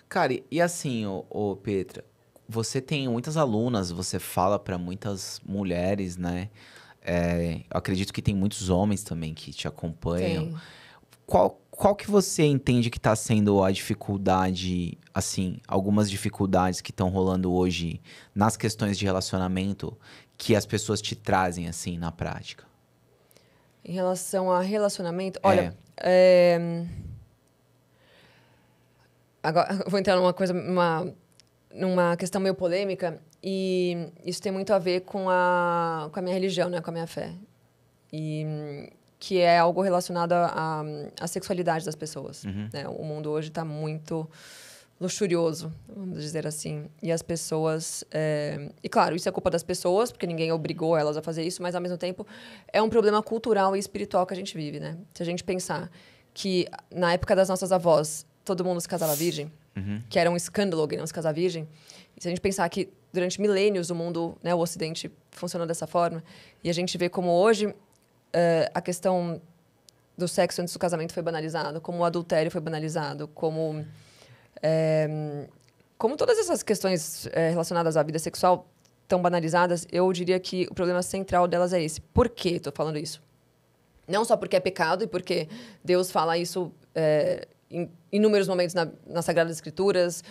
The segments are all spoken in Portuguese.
Cara, e assim, ô Petra, você tem muitas alunas, você fala para muitas mulheres, né? Eu acredito que tem muitos homens também que te acompanham. Tem. Qual que você entende que está sendo a dificuldade, assim, algumas dificuldades que estão rolando hoje nas questões de relacionamento que as pessoas te trazem, assim, na prática? Em relação a relacionamento, olha, É, agora eu vou entrar numa questão meio polêmica e isso tem muito a ver com a minha religião, né, com a minha fé. E que é algo relacionado à sexualidade das pessoas, né? O mundo hoje está muito luxurioso, vamos dizer assim. E as pessoas... E, claro, isso é culpa das pessoas, porque ninguém obrigou elas a fazer isso, mas, ao mesmo tempo, é um problema cultural e espiritual que a gente vive, né? Se a gente pensar que, na época das nossas avós, todo mundo se casava virgem, que era um escândalo alguém não se casar virgem, e se a gente pensar que, durante milênios, o mundo, né, o Ocidente, funcionou dessa forma, e a gente vê como hoje a questão do sexo antes do casamento foi banalizado, como o adultério foi banalizado, como todas essas questões relacionadas à vida sexual estão banalizadas, eu diria que o problema central delas é esse. Por que estou falando isso? Não só porque é pecado e porque Deus fala isso em inúmeros momentos nas Sagradas Escrituras,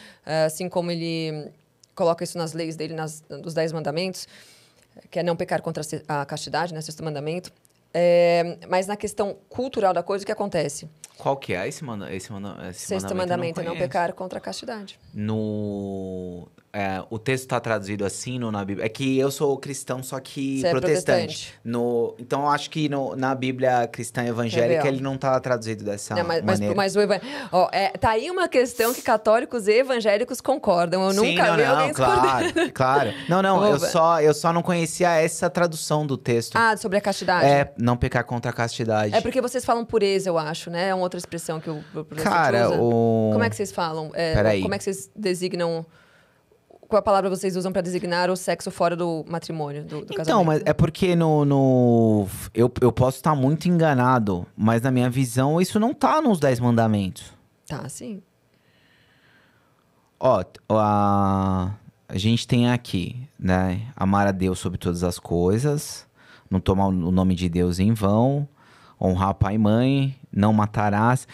assim como ele coloca isso nas leis dele, nos 10 mandamentos, que é não pecar contra a castidade, né, sexto mandamento. Mas na questão cultural da coisa, o que acontece? qual que é esse Sexto mandamento? mandamento Eu é não não conheço. pecar contra a castidade. O texto está traduzido assim na Bíblia. É que eu sou cristão, só que Você é protestante. protestante. Então, eu acho que na Bíblia cristã Quer ver, evangélica ó? ele não está traduzido dessa Né, maneira. tá aí uma questão que católicos e evangélicos concordam. Eu Sim, nunca não, vi não, alguém discordando. claro, claro. Não, não, Vou eu só não conhecia essa tradução do texto. sobre a castidade. Não pecar contra a É castidade. porque vocês falam pureza, eu acho, né? É uma outra expressão que o protestante Cara, usa. Como é que vocês falam? Peraí. Como é que vocês designam... Qual a palavra vocês usam para designar o sexo fora do matrimônio, do Então, casamento? mas é porque eu posso estar muito enganado, mas na minha visão isso não tá nos 10 mandamentos. Tá, sim. Ó, a gente tem aqui, né? Amar a Deus sobre todas as coisas, não tomar o nome de Deus em vão, honrar pai e mãe, não matarás.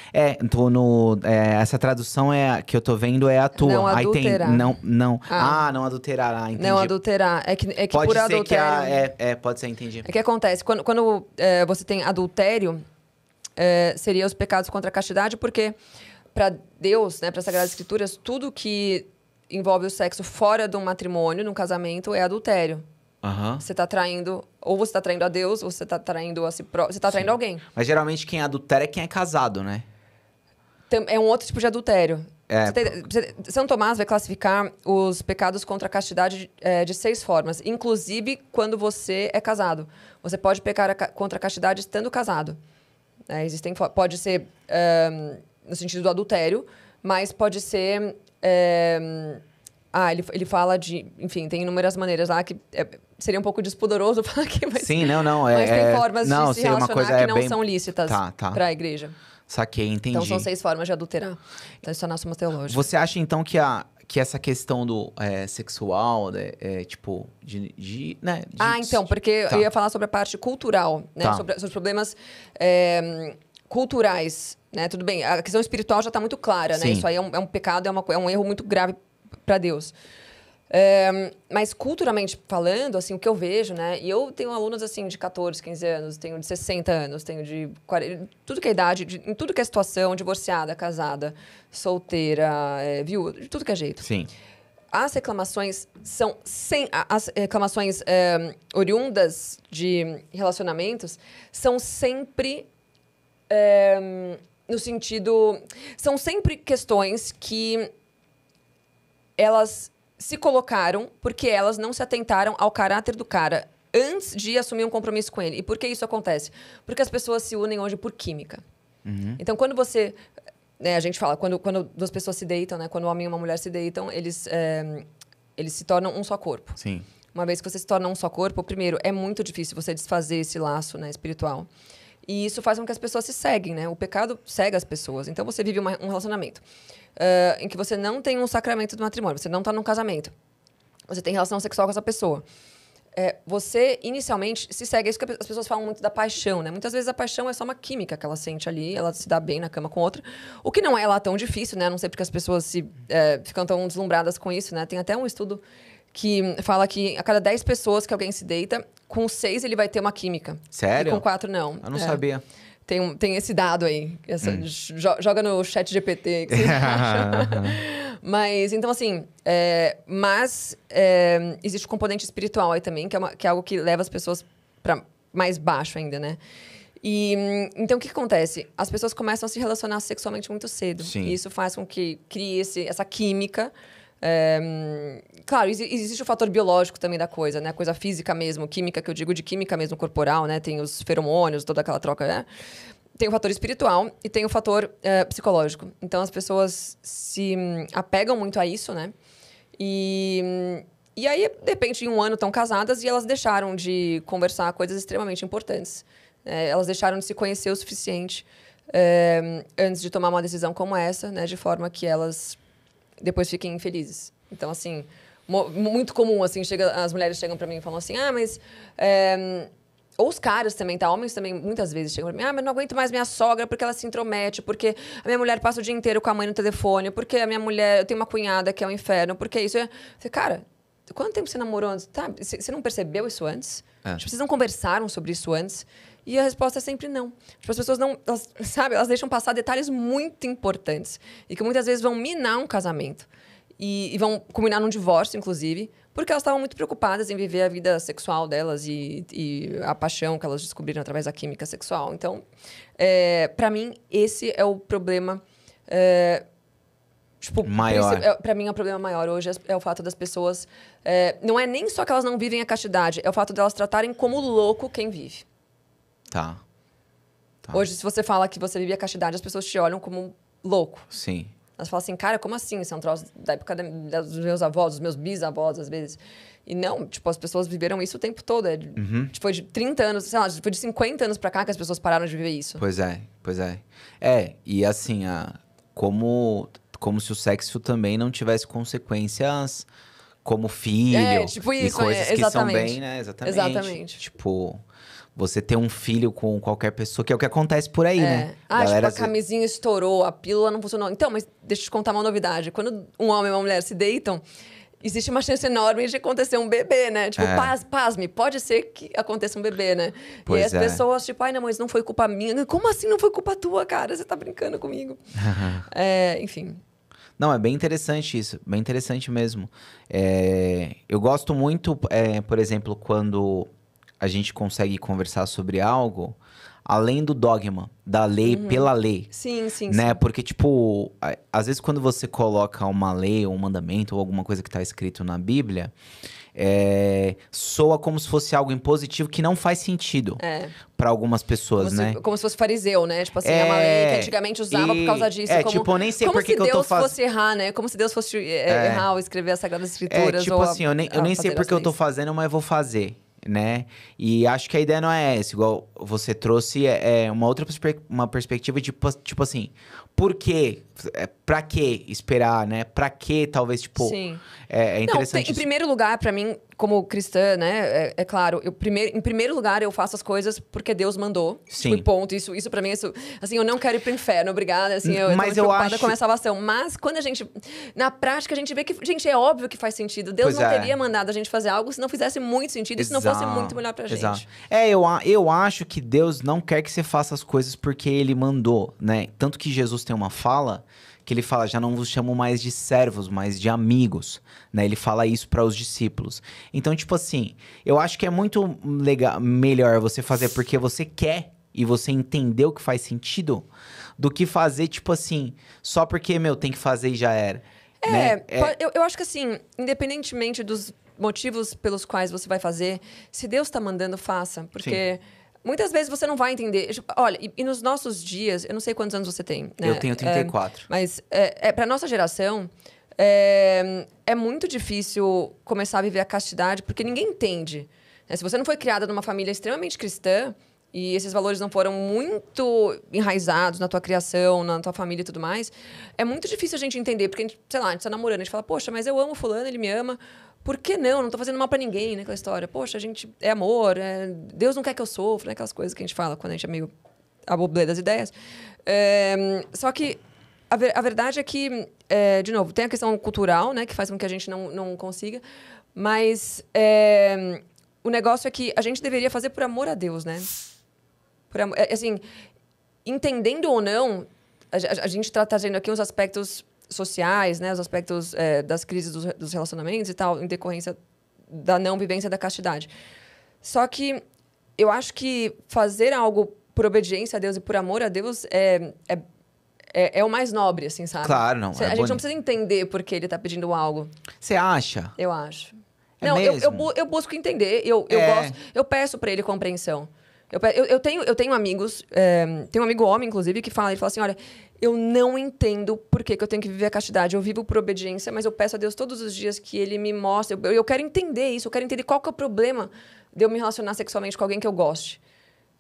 Essa tradução que eu tô vendo é a tua. Não Aí tem, adulterar. não. Ah. Não adulterará, entendi. Não adulterar. É que Pode por ser que adultério... pode ser, entendi. É que acontece, quando você tem adultério, seria os pecados contra a castidade, porque para Deus, né, para as Sagradas Escrituras, tudo que envolve o sexo fora de um matrimônio, num casamento, é adultério. Aham. Você está traindo, ou você está traindo a Deus, ou você está traindo a si próprio, você está traindo alguém. Mas geralmente quem adultera é quem é casado, né? É um outro tipo de adultério. É, São Tomás vai classificar os pecados contra a castidade de 6 formas, inclusive quando você é casado. Você pode pecar contra a castidade estando casado. Pode ser no sentido do adultério, mas pode ser... ele fala de... Enfim, tem inúmeras maneiras lá que seria um pouco despudoroso falar aqui, mas... Sim, não. Mas tem formas não, de se seria uma relacionar coisa, que não bem... são lícitas Tá. para a igreja. Saquei, entendi. Então, são 6 formas de adulterar. Então, isso é na Suma Teológica. Você acha, então, que essa questão do sexual, né, tipo, né? Então, porque Tá. eu ia falar sobre a parte cultural, né? Tá. Sobre os problemas culturais, né? Tudo bem, a questão espiritual já está muito clara, né? Sim. Isso aí é um pecado, é um erro muito grave para Deus. Mas culturalmente falando, assim, o que eu vejo, né? E eu tenho alunos, assim, de 14, 15 anos, tenho de 60 anos, tenho de 40... Tudo que é idade, em tudo que é situação, divorciada, casada, solteira, viúva, de tudo que é jeito. Sim. As reclamações são... As reclamações oriundas de relacionamentos são sempre... no sentido... São sempre questões que elas... se colocaram porque elas não se atentaram ao caráter do cara antes de assumir um compromisso com ele. E por que isso acontece? Porque as pessoas se unem hoje por química. Então, quando você... a gente fala, quando duas pessoas se deitam, né? Quando um homem e uma mulher se deitam, eles se tornam um só corpo. Sim. Uma vez que você se torna um só corpo, primeiro, é muito difícil você desfazer esse laço, né, espiritual. E isso faz com que as pessoas se seguem, né? O pecado cega as pessoas. Então, você vive um relacionamento em que você não tem um sacramento do matrimônio, você não está num casamento. Você tem relação sexual com essa pessoa. Você, inicialmente, se segue. É isso que as pessoas falam muito da paixão, né? Muitas vezes a paixão é só uma química que ela sente ali, ela se dá bem na cama com outra. O que não é lá tão difícil, né? A não sei porque as pessoas ficam tão deslumbradas com isso, né? Tem até um estudo que fala que a cada 10 pessoas que alguém se deita, com 6 ele vai ter uma química. Sério? E com 4 não. Eu não sabia. Tem esse dado aí. Joga no chat GPT que vocês acham. Mas, então, assim... existe o componente espiritual aí também, que é algo que leva as pessoas para mais baixo ainda, né? E, então, o que acontece? As pessoas começam a se relacionar sexualmente muito cedo. Sim. E isso faz com que crie essa química. Claro, existe o fator biológico também da coisa, né? Coisa física mesmo, química, que eu digo de química mesmo corporal, né? Tem os feromônios, toda aquela troca, né? Tem o fator espiritual e tem o fator psicológico. Então, as pessoas se apegam muito a isso, né? E aí, de repente, em um ano estão casadas e elas deixaram de conversar coisas extremamente importantes. Elas deixaram de se conhecer o suficiente antes de tomar uma decisão como essa, né? De forma que elas depois fiquem infelizes. Então, assim, muito comum, assim, as mulheres chegam para mim e falam assim, mas... ou os caras também, tá? Homens também, muitas vezes, chegam pra mim, mas não aguento mais minha sogra porque ela se intromete, porque a minha mulher passa o dia inteiro com a mãe no telefone, porque a minha mulher... Eu tenho uma cunhada que é um inferno, porque isso... Eu falei, cara, quanto tempo você namorou antes? Tá, você não percebeu isso antes? Tipo, vocês não conversaram sobre isso antes? E a resposta é sempre não. Tipo, as pessoas não... Elas deixam passar detalhes muito importantes e que muitas vezes vão minar um casamento. E vão culminar num divórcio, inclusive, porque elas estavam muito preocupadas em viver a vida sexual delas e a paixão que elas descobriram através da química sexual. Então, para mim, esse é o problema... maior. Para mim, é o problema maior hoje é o fato das pessoas... não é nem só que elas não vivem a castidade, é o fato delas tratarem como louco quem vive. Tá. Hoje, se você fala que você vive a castidade, as pessoas te olham como louco. Sim. Elas falam assim, cara, como assim? Isso é um troço da época dos meus avós, dos meus bisavós, às vezes. E não, tipo, as pessoas viveram isso o tempo todo. Tipo, foi de 30 anos, sei lá, foi de 50 anos pra cá que as pessoas pararam de viver isso. Pois é. E assim, como se o sexo também não tivesse consequências como filho. Tipo isso, e coisas que são bem, né? Exatamente. Tipo... Você ter um filho com qualquer pessoa, que é o que acontece por aí, né? Tipo, a camisinha estourou, a pílula não funcionou. Então, mas deixa eu te contar uma novidade. Quando um homem e uma mulher se deitam, existe uma chance enorme de acontecer um bebê, né? Tipo, pasme, pode ser que aconteça um bebê, né? Pois e aí as pessoas, tipo, não, mas não foi culpa minha. Como assim não foi culpa tua, cara? Você tá brincando comigo. Enfim... Não, é bem interessante isso. Bem interessante mesmo. Eu gosto muito, por exemplo, quando... a gente consegue conversar sobre algo além do dogma, da lei pela lei. Sim. Porque, tipo, às vezes quando você coloca uma lei ou um mandamento ou alguma coisa que está escrito na Bíblia, soa como se fosse algo impositivo que não faz sentido para algumas pessoas, né? Como se fosse fariseu, né? Tipo assim, é uma lei que antigamente usava por causa disso. Tipo, eu nem sei por que eu tô Como se Deus fosse errar, né? Como se Deus fosse errar ao escrever as Sagradas Escrituras. Tipo assim, eu nem sei por que eu tô fazendo, mas vou fazer. Né? E acho que a ideia não é essa, igual você trouxe uma outra uma perspectiva de, tipo assim, por quê? Pra que esperar, né? Pra que talvez, tipo... Sim. É interessante. Não, em primeiro lugar, pra mim, como cristã, né? É claro, em primeiro lugar, eu faço as coisas porque Deus mandou. Sim. Tipo, ponto. Isso pra mim, assim, eu não quero ir pro inferno, obrigada. Assim, eu tô muito preocupada com a minha salvação. Mas quando a gente... Na prática, a gente vê que... Gente, é óbvio que faz sentido. Deus não teria mandado a gente fazer algo se não fizesse muito sentido e se não fosse muito melhor pra gente. Exato. Eu acho que Deus não quer que você faça as coisas porque Ele mandou, né? Tanto que Jesus tem uma fala... que ele fala, já não vos chamo mais de servos, mas de amigos, né? Ele fala isso para os discípulos. Então, tipo assim, eu acho que é muito melhor você fazer porque você quer e você entendeu que faz sentido, do que fazer, tipo assim, só porque, tem que fazer e já era. Né? Eu acho que assim, independentemente dos motivos pelos quais você vai fazer, se Deus tá mandando, faça. Porque... Sim. Muitas vezes você não vai entender. Olha, e nos nossos dias... Eu não sei quantos anos você tem, né? Eu tenho 34. Mas pra nossa geração, é muito difícil começar a viver a castidade, porque ninguém entende. Né? Se você não foi criada numa família extremamente cristã, e esses valores não foram muito enraizados na tua criação, na tua família e tudo mais, é muito difícil a gente entender. Porque, sei lá, a gente tá namorando, a gente fala, poxa, mas eu amo fulano, ele me ama. Por que não? Não tô fazendo mal pra ninguém, né? Aquela história. Poxa, a gente é amor, Deus não quer que eu sofra, né? Aquelas coisas que a gente fala quando a gente é meio aboblê das ideias. Só que a verdade é que, de novo, tem a questão cultural, né? Que faz com que a gente não consiga. Mas o negócio é que a gente deveria fazer por amor a Deus, né? Assim, entendendo ou não, a gente está trazendo aqui os aspectos sociais, né? Os aspectos das crises dos relacionamentos e tal, em decorrência da não vivência da castidade. Só que eu acho que fazer algo por obediência a Deus e por amor a Deus é o mais nobre, assim, sabe? Claro, não. A gente não precisa entender por que ele está pedindo algo. Você acha? Eu acho. É não, mesmo? eu busco entender. Eu gosto. Eu peço para ele compreensão. Eu tenho amigos, tem um amigo homem, inclusive, ele fala assim, olha, eu não entendo por que eu tenho que viver a castidade. Eu vivo por obediência, mas eu peço a Deus todos os dias que ele me mostre. Eu quero entender isso, eu quero entender qual que é o problema de eu me relacionar sexualmente com alguém que eu goste,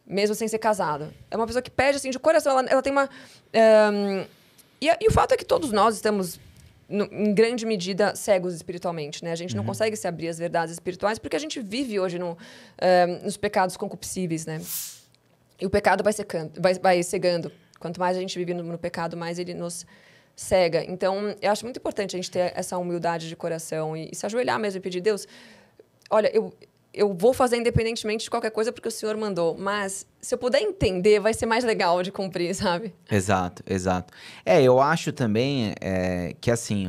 mesmo sem ser casado. É uma pessoa que pede, assim, de coração. Ela tem uma... E o fato é que todos nós estamos, em grande medida, cegos espiritualmente, né? A gente não consegue se abrir às verdades espirituais porque a gente vive hoje nos pecados concupiscíveis, né? E o pecado vai cegando. Quanto mais a gente vive no pecado, mais ele nos cega. Então, eu acho muito importante a gente ter essa humildade de coração e se ajoelhar mesmo e pedir, Deus, olha, eu vou fazer independentemente de qualquer coisa porque o Senhor mandou. Mas, se eu puder entender, vai ser mais legal de cumprir, sabe? Exato, exato. Eu acho também que, assim,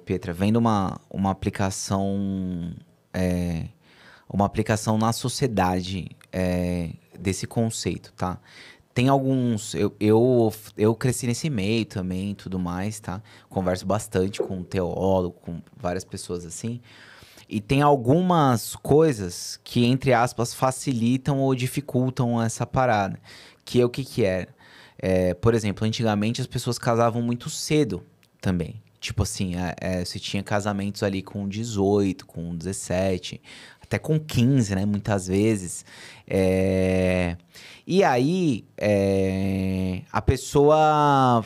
Pietra, vendo uma aplicação... uma aplicação na sociedade desse conceito, tá? Tem alguns... Eu cresci nesse meio também e tudo mais, tá? Converso bastante com teólogo, com várias pessoas assim... E tem algumas coisas que, entre aspas, facilitam ou dificultam essa parada. Que é o que era? Por exemplo, antigamente as pessoas casavam muito cedo também. Tipo assim, você tinha casamentos ali com 18, com 17, até com 15, né? Muitas vezes. E aí, a pessoa,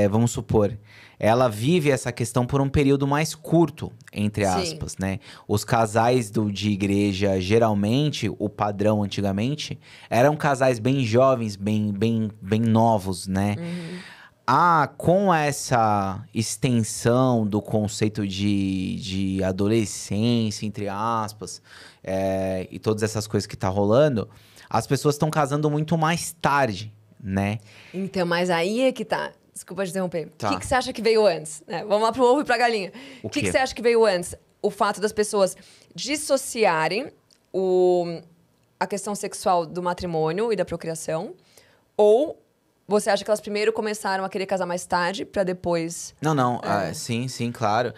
vamos supor... ela vive essa questão por um período mais curto, entre aspas, Sim. né? Os casais de igreja, geralmente, o padrão antigamente, eram casais bem jovens, bem novos, né? Com essa extensão do conceito de adolescência, entre aspas, e todas essas coisas que tá rolando, as pessoas estão casando muito mais tarde, né? Então, mas aí é que tá. Desculpa te interromper. Tá. O que você acha que veio antes? Vamos lá pro ovo e pra galinha. O O que quê? você acha que veio antes? O fato das pessoas dissociarem a questão sexual do matrimônio e da procriação? Ou você acha que elas primeiro começaram a querer casar mais tarde pra depois... Não, sim, claro.